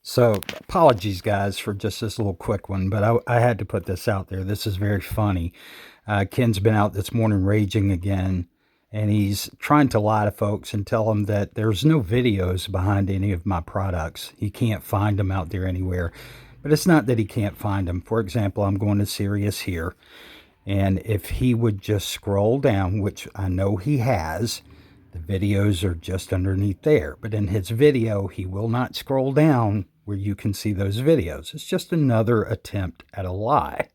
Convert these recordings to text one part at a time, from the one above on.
So, apologies, guys, for just this little quick one, but I had to put this out there. This is very funny. Ken's been out this morning raging again, and he's trying to lie to folks and tell them that there's no videos behind any of my products. He can't find them out there anywhere. But it's not that he can't find them. For example, I'm going to Sirius here, and if he would just scroll down, which I know he has, the videos are just underneath there. But in his video, he will not scroll down where you can see those videos. It's just another attempt at a lie.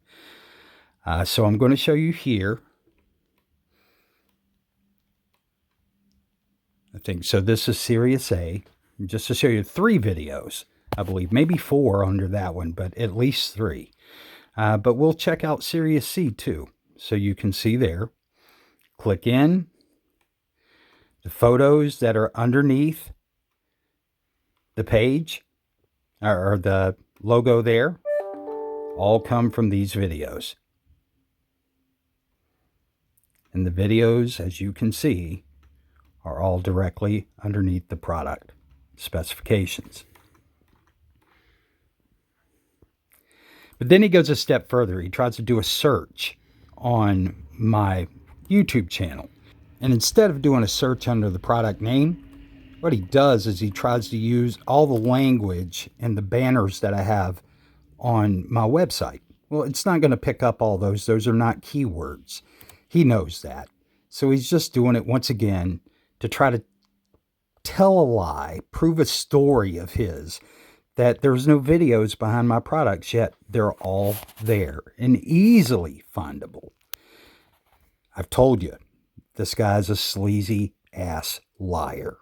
So I'm going to show you here. I think so. This is Sirius A. Just to show you 3 videos, I believe, maybe 4 under that one, but at least 3. But we'll check out Sirius C too. So you can see there. Click in. The photos that are underneath the page or the logo there all come from these videos. And the videos, as you can see, are all directly underneath the product specifications. But then he goes a step further. He tries to do a search on my YouTube channel. And instead of doing a search under the product name, what he does is he tries to use all the language and the banners that I have on my website. Well, it's not going to pick up all those. Those are not keywords. He knows that. So he's just doing it once again to try to tell a lie, prove a story of his, that there's no videos behind my products, yet they're all there and easily findable. I've told you, this guy's a sleazy ass liar.